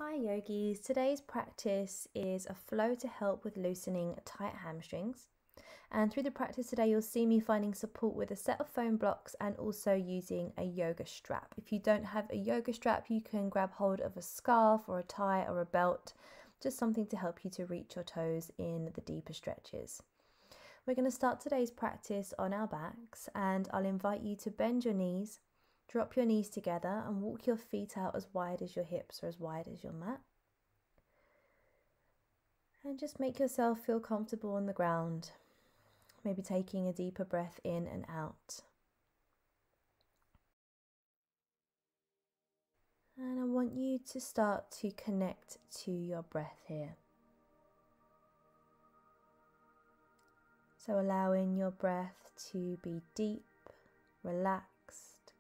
Hi yogis, today's practice is a flow to help with loosening tight hamstrings. And through the practice today, you'll see me finding support with a set of foam blocks and also using a yoga strap. If you don't have a yoga strap, you can grab hold of a scarf or a tie or a belt, just something to help you to reach your toes in the deeper stretches. We're going to start today's practice on our backs, and I'll invite you to bend your knees. Drop your knees together and walk your feet out as wide as your hips or as wide as your mat. And just make yourself feel comfortable on the ground. Maybe taking a deeper breath in and out. And I want you to start to connect to your breath here. So allowing your breath to be deep, relaxed,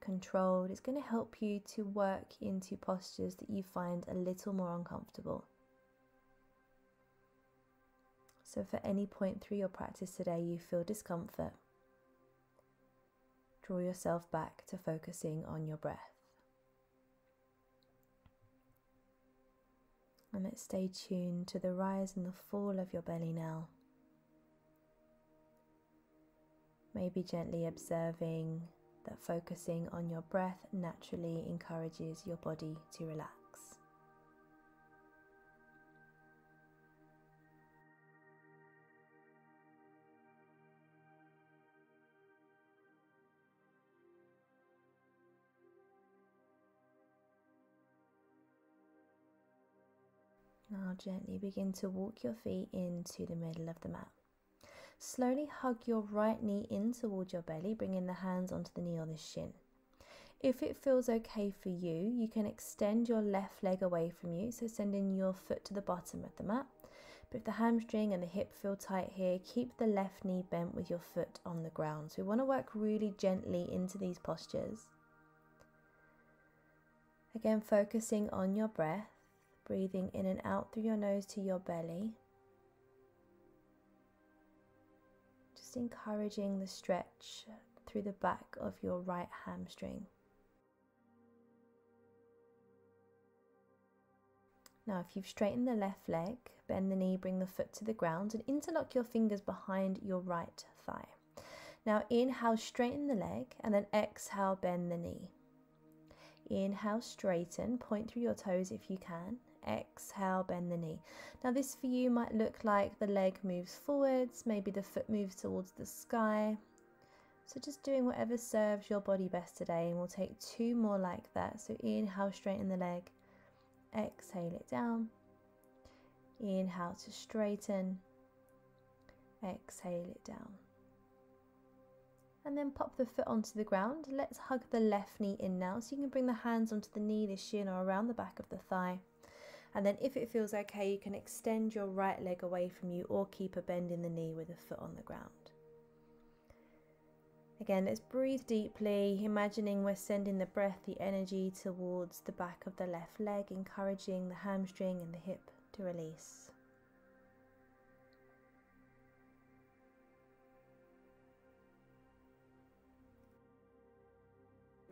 controlled. It's going to help you to work into postures that you find a little more uncomfortable. So if at any point through your practice today you feel discomfort, draw yourself back to focusing on your breath. And let's stay tuned to the rise and the fall of your belly now. Maybe gently observing that focusing on your breath naturally encourages your body to relax. Now gently begin to walk your feet into the middle of the mat. Slowly hug your right knee in towards your belly, bringing the hands onto the knee or the shin. If it feels okay for you, you can extend your left leg away from you, so sending your foot to the bottom of the mat. But if the hamstring and the hip feel tight here, keep the left knee bent with your foot on the ground. So we want to work really gently into these postures. Again, focusing on your breath, breathing in and out through your nose to your belly. Just encouraging the stretch through the back of your right hamstring. Now, if you've straightened the left leg, bend the knee, bring the foot to the ground and interlock your fingers behind your right thigh. Now, inhale, straighten the leg, and then exhale, bend the knee. Inhale, straighten, point through your toes if you can. Exhale, bend the knee. Now this for you might look like the leg moves forwards, maybe the foot moves towards the sky. So just doing whatever serves your body best today, and we'll take two more like that. So inhale, straighten the leg. Exhale it down. Inhale to straighten. Exhale it down. And then pop the foot onto the ground. Let's hug the left knee in now. So you can bring the hands onto the knee, the shin, or around the back of the thigh. And then if it feels okay, you can extend your right leg away from you or keep a bend in the knee with a foot on the ground. Again, let's breathe deeply, imagining we're sending the breath, the energy towards the back of the left leg, encouraging the hamstring and the hip to release.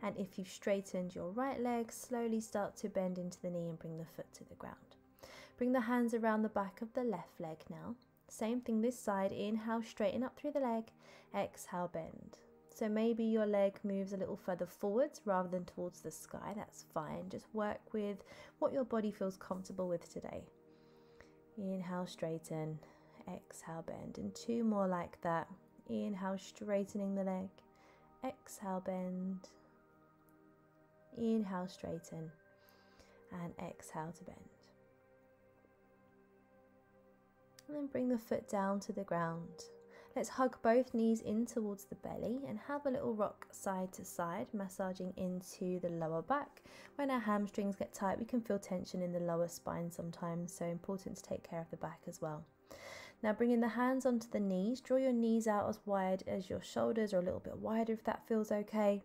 And if you've straightened your right leg, slowly start to bend into the knee and bring the foot to the ground. Bring the hands around the back of the left leg now. Same thing this side. Inhale, straighten up through the leg. Exhale, bend. So maybe your leg moves a little further forwards rather than towards the sky. That's fine. Just work with what your body feels comfortable with today. Inhale, straighten. Exhale, bend. And two more like that. Inhale, straightening the leg. Exhale, bend. Inhale, straighten, and exhale to bend. And then bring the foot down to the ground. Let's hug both knees in towards the belly and have a little rock side to side, massaging into the lower back. When our hamstrings get tight, we can feel tension in the lower spine sometimes, so important to take care of the back as well. Now bringing the hands onto the knees, draw your knees out as wide as your shoulders or a little bit wider if that feels okay.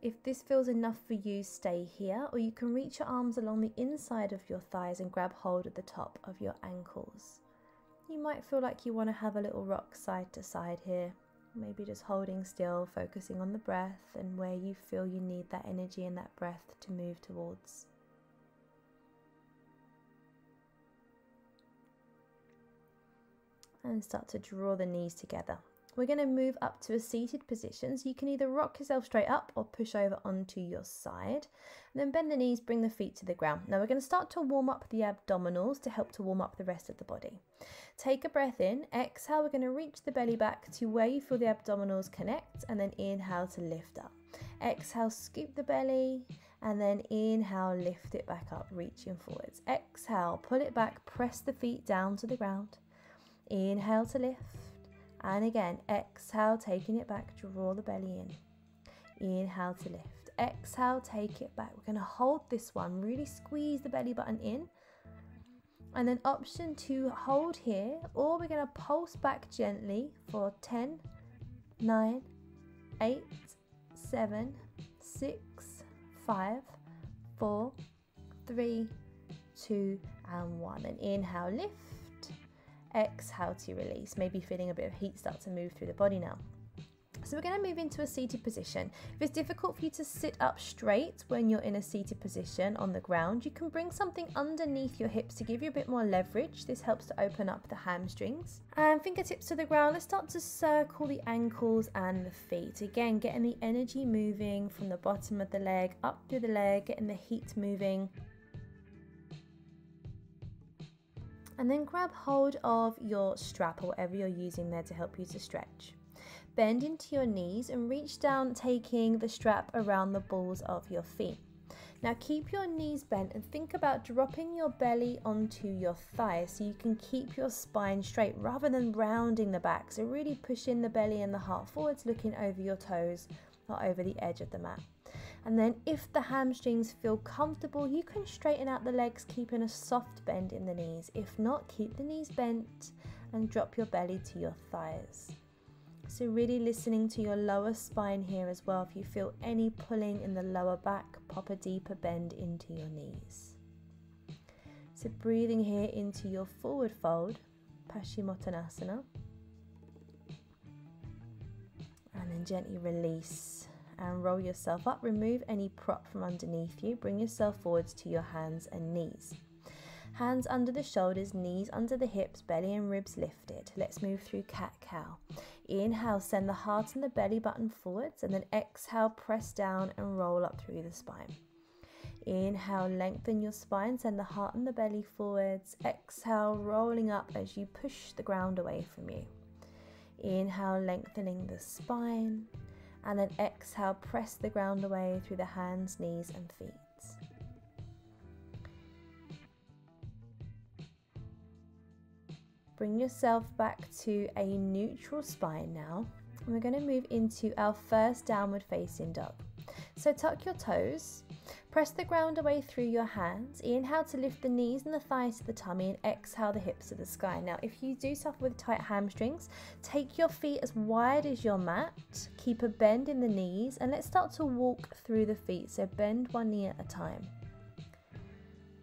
If this feels enough for you, stay here, or you can reach your arms along the inside of your thighs and grab hold at the top of your ankles. You might feel like you want to have a little rock side to side here. Maybe just holding still, focusing on the breath and where you feel you need that energy and that breath to move towards. And start to draw the knees together. We're going to move up to a seated position, so you can either rock yourself straight up or push over onto your side. And then bend the knees, bring the feet to the ground. Now we're going to start to warm up the abdominals to help to warm up the rest of the body. Take a breath in, exhale, we're going to reach the belly back to where you feel the abdominals connect, and then inhale to lift up. Exhale, scoop the belly, and then inhale, lift it back up, reaching forwards. Exhale, pull it back, press the feet down to the ground. Inhale to lift. And again, exhale, taking it back, draw the belly in. Inhale to lift. Exhale, take it back. We're going to hold this one, really squeeze the belly button in. And then option to hold here, or we're going to pulse back gently for 10, 9, 8, 7, 6, 5, 4, 3, 2, and 1. And inhale, lift. Exhale to release, maybe feeling a bit of heat start to move through the body now. So we're going to move into a seated position. If it's difficult for you to sit up straight when you're in a seated position on the ground, you can bring something underneath your hips to give you a bit more leverage. This helps to open up the hamstrings. And fingertips to the ground, let's start to circle the ankles and the feet. Again, getting the energy moving from the bottom of the leg up through the leg, getting the heat moving. And then grab hold of your strap or whatever you're using there to help you to stretch. Bend into your knees and reach down, taking the strap around the balls of your feet. Now keep your knees bent and think about dropping your belly onto your thighs so you can keep your spine straight rather than rounding the back. So really pushing the belly and the heart forwards, looking over your toes or over the edge of the mat. And then if the hamstrings feel comfortable, you can straighten out the legs, keeping a soft bend in the knees. If not, keep the knees bent and drop your belly to your thighs. So really listening to your lower spine here as well. If you feel any pulling in the lower back, pop a deeper bend into your knees. So breathing here into your forward fold, Paschimottanasana. And then gently release. And roll yourself up, remove any prop from underneath you, bring yourself forwards to your hands and knees. Hands under the shoulders, knees under the hips, belly and ribs lifted. Let's move through cat-cow. Inhale, send the heart and the belly button forwards, and then exhale, press down and roll up through the spine. Inhale, lengthen your spine, send the heart and the belly forwards. Exhale, rolling up as you push the ground away from you. Inhale, lengthening the spine. And then exhale, press the ground away through the hands, knees and feet. Bring yourself back to a neutral spine now. And we're going to move into our first downward facing dog. So tuck your toes, press the ground away through your hands. Inhale to lift the knees and the thighs to the tummy, and exhale the hips to the sky. Now, if you do suffer with tight hamstrings, take your feet as wide as your mat, keep a bend in the knees, and let's start to walk through the feet. So bend one knee at a time.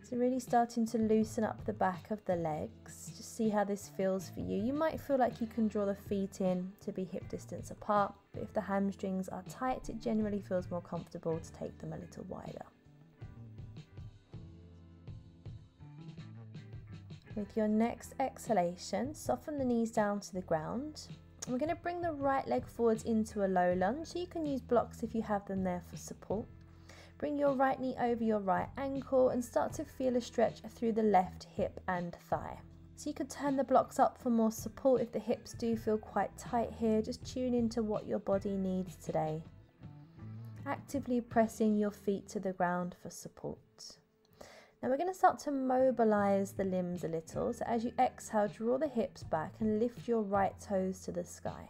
So really starting to loosen up the back of the legs. Just see how this feels for you. You might feel like you can draw the feet in to be hip distance apart, but if the hamstrings are tight, it generally feels more comfortable to take them a little wider. With your next exhalation, soften the knees down to the ground. We're going to bring the right leg forwards into a low lunge, so you can use blocks if you have them there for support. Bring your right knee over your right ankle and start to feel a stretch through the left hip and thigh. So you could turn the blocks up for more support if the hips do feel quite tight here. Just tune into what your body needs today. Actively pressing your feet to the ground for support. Now we're going to start to mobilize the limbs a little. So as you exhale, draw the hips back and lift your right toes to the sky.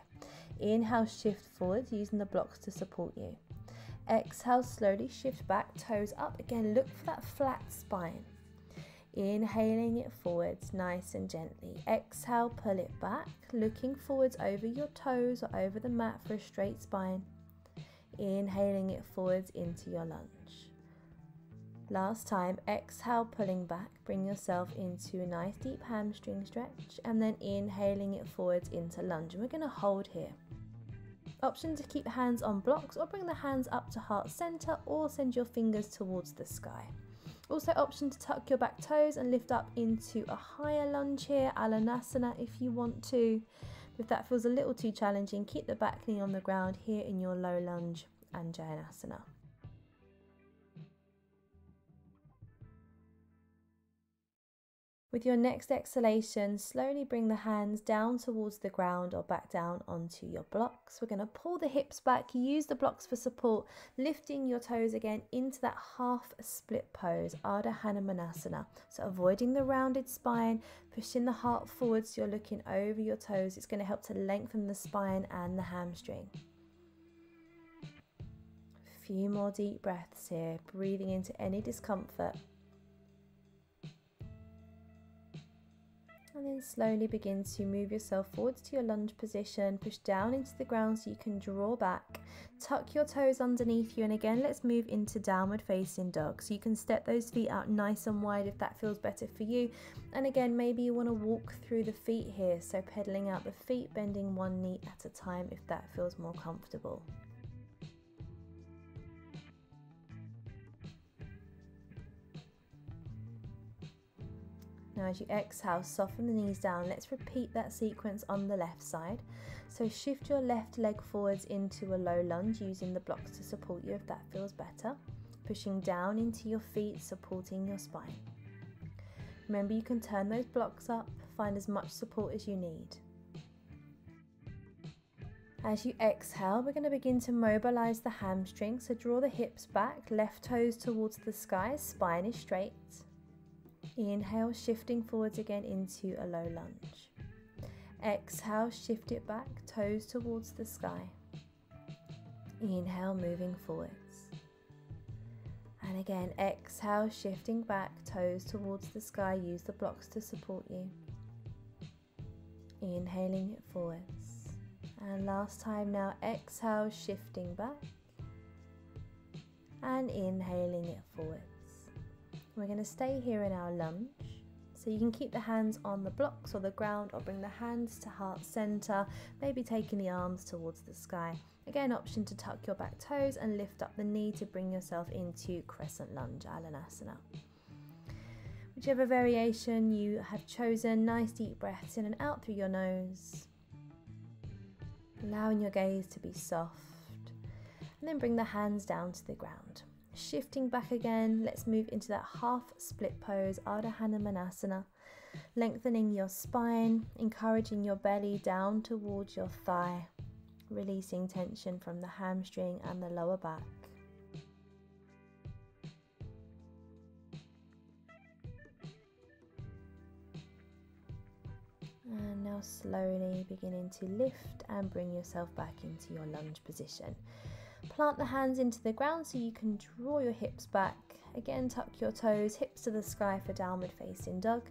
Inhale, shift forward using the blocks to support you. Exhale, slowly shift back, toes up. Again, look for that flat spine. Inhaling it forwards nice and gently. Exhale, pull it back, looking forwards over your toes or over the mat for a straight spine. Inhaling it forwards into your lunge. Last time, exhale, pulling back, bring yourself into a nice deep hamstring stretch, and then inhaling it forwards into lunge. And we're going to hold here. Option to keep hands on blocks or bring the hands up to heart center or send your fingers towards the sky. Also option to tuck your back toes and lift up into a higher lunge here, Alanasana if you want to. If that feels a little too challenging, keep the back knee on the ground here in your low lunge and Jayanasana. With your next exhalation, slowly bring the hands down towards the ground or back down onto your blocks. We're going to pull the hips back, use the blocks for support, lifting your toes again into that half split pose, Ardha Hanumanasana. So avoiding the rounded spine, pushing the heart forwards so you're looking over your toes. It's going to help to lengthen the spine and the hamstring. A few more deep breaths here, breathing into any discomfort. And then slowly begin to move yourself forwards to your lunge position, push down into the ground so you can draw back, tuck your toes underneath you, and again let's move into downward facing dog. So you can step those feet out nice and wide if that feels better for you. And again, maybe you want to walk through the feet here, so pedaling out the feet, bending one knee at a time if that feels more comfortable. Now as you exhale, soften the knees down. Let's repeat that sequence on the left side. So shift your left leg forwards into a low lunge using the blocks to support you if that feels better. Pushing down into your feet, supporting your spine. Remember, you can turn those blocks up, find as much support as you need. As you exhale, we're going to begin to mobilize the hamstrings. So draw the hips back, left toes towards the sky, spine is straight. Inhale, shifting forwards again into a low lunge. Exhale, shift it back, toes towards the sky. Inhale, moving forwards. And again, exhale, shifting back, toes towards the sky. Use the blocks to support you. Inhaling it forwards. And last time now, exhale, shifting back. And inhaling it forwards. We're going to stay here in our lunge, so you can keep the hands on the blocks or the ground, or bring the hands to heart center, maybe taking the arms towards the sky. Again, option to tuck your back toes and lift up the knee to bring yourself into crescent lunge, Alanasana. Whichever variation you have chosen, nice deep breaths in and out through your nose, allowing your gaze to be soft, and then bring the hands down to the ground. Shifting back again, let's move into that half split pose, Ardha Hanumanasana. Lengthening your spine, encouraging your belly down towards your thigh, releasing tension from the hamstring and the lower back. And now slowly beginning to lift and bring yourself back into your lunge position. Plant the hands into the ground so you can draw your hips back. Again, tuck your toes, hips to the sky for downward facing dog.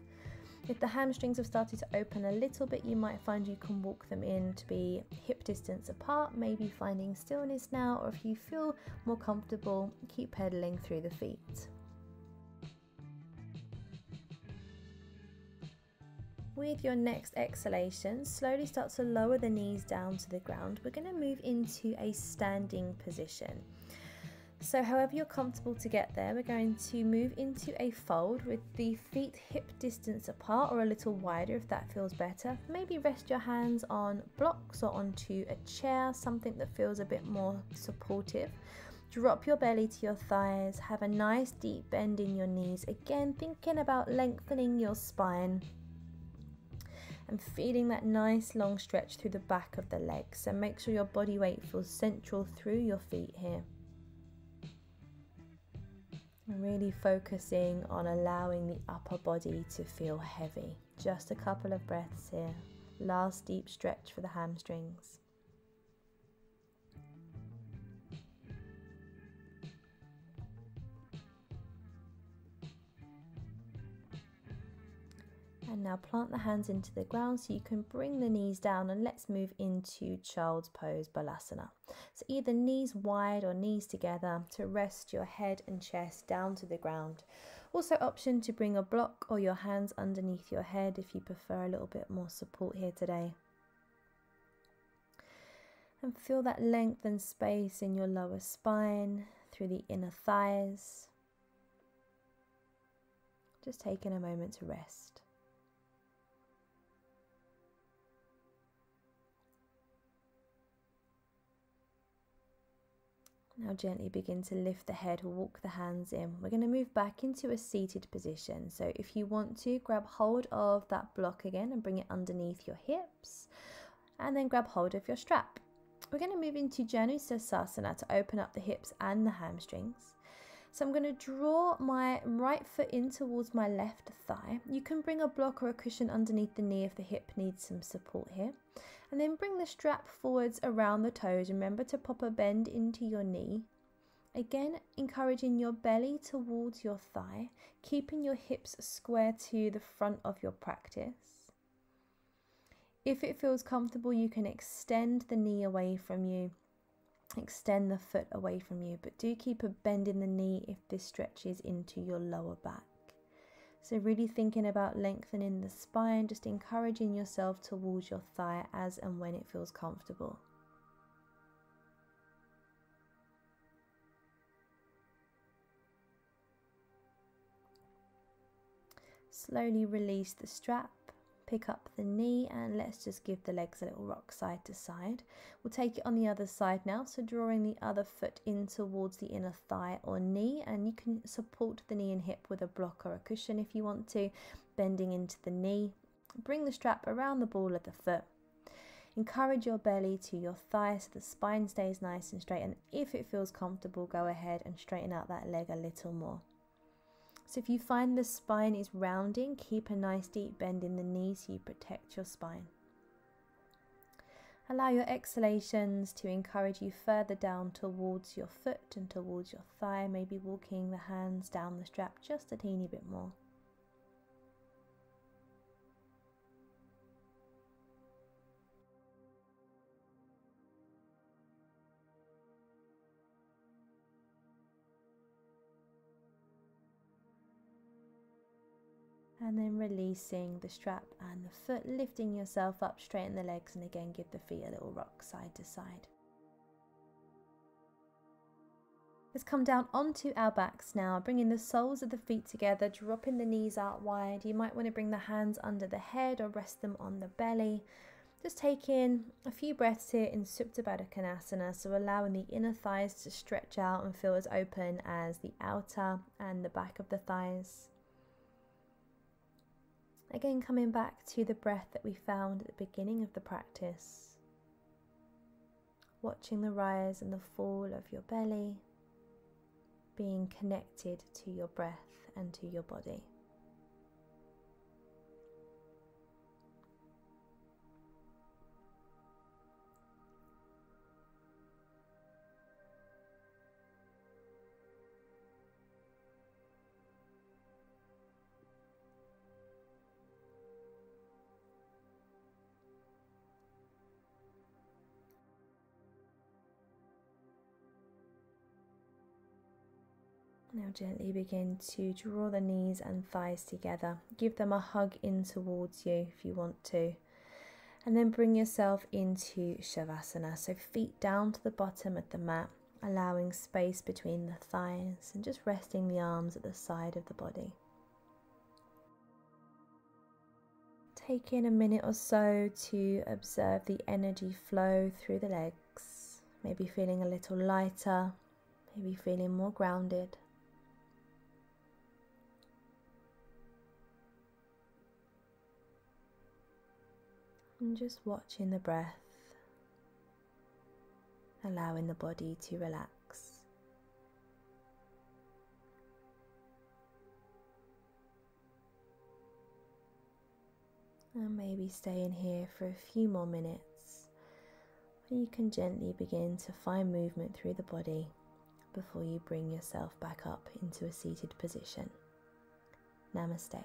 If the hamstrings have started to open a little bit, you might find you can walk them in to be hip distance apart, maybe finding stillness now, or if you feel more comfortable, keep pedaling through the feet. With your next exhalation, slowly start to lower the knees down to the ground. We're going to move into a standing position. So however you're comfortable to get there, we're going to move into a fold with the feet hip distance apart or a little wider if that feels better. Maybe rest your hands on blocks or onto a chair, something that feels a bit more supportive. Drop your belly to your thighs, have a nice deep bend in your knees. Again, thinking about lengthening your spine and feeling that nice long stretch through the back of the legs. So make sure your body weight feels central through your feet here. And really focusing on allowing the upper body to feel heavy. Just a couple of breaths here. Last deep stretch for the hamstrings. And now plant the hands into the ground so you can bring the knees down, and let's move into child's pose, Balasana. So either knees wide or knees together to rest your head and chest down to the ground. Also option to bring a block or your hands underneath your head if you prefer a little bit more support here today. And feel that length and space in your lower spine through the inner thighs. Just taking a moment to rest. Now gently begin to lift the head, walk the hands in. We're going to move back into a seated position. So if you want to, grab hold of that block again and bring it underneath your hips. And then grab hold of your strap. We're going to move into Psssssst to open up the hips and the hamstrings. So I'm going to draw my right foot in towards my left thigh. You can bring a block or a cushion underneath the knee if the hip needs some support here. And then bring the strap forwards around the toes. Remember to pop a bend into your knee. Again, encouraging your belly towards your thigh, keeping your hips square to the front of your practice. If it feels comfortable, you can extend the knee away from you, extend the foot away from you, but do keep a bend in the knee if this stretches into your lower back. So really thinking about lengthening the spine, just encouraging yourself towards your thigh as and when it feels comfortable. Slowly release the strap, pick up the knee, and let's just give the legs a little rock side to side. We'll take it on the other side now, so drawing the other foot in towards the inner thigh or knee, and you can support the knee and hip with a block or a cushion if you want to, bending into the knee. Bring the strap around the ball of the foot. Encourage your belly to your thigh so the spine stays nice and straight, and if it feels comfortable, go ahead and straighten out that leg a little more. So if you find the spine is rounding, keep a nice deep bend in the knee so you protect your spine. Allow your exhalations to encourage you further down towards your foot and towards your thigh, maybe walking the hands down the strap just a teeny bit more. And then releasing the strap and the foot, lifting yourself up, straighten the legs, and again give the feet a little rock side to side. Let's come down onto our backs now, bringing the soles of the feet together, dropping the knees out wide. You might want to bring the hands under the head or rest them on the belly. Just take in a few breaths here in Supta Baddha Konasana, so allowing the inner thighs to stretch out and feel as open as the outer and the back of the thighs. Again, coming back to the breath that we found at the beginning of the practice. Watching the rise and the fall of your belly, being connected to your breath and to your body. Now gently begin to draw the knees and thighs together. Give them a hug in towards you if you want to. And then bring yourself into Shavasana. So feet down to the bottom of the mat, allowing space between the thighs and just resting the arms at the side of the body. Taking a minute or so to observe the energy flow through the legs. Maybe feeling a little lighter, maybe feeling more grounded. And just watching the breath, allowing the body to relax. And maybe staying here for a few more minutes, and you can gently begin to find movement through the body before you bring yourself back up into a seated position. Namaste.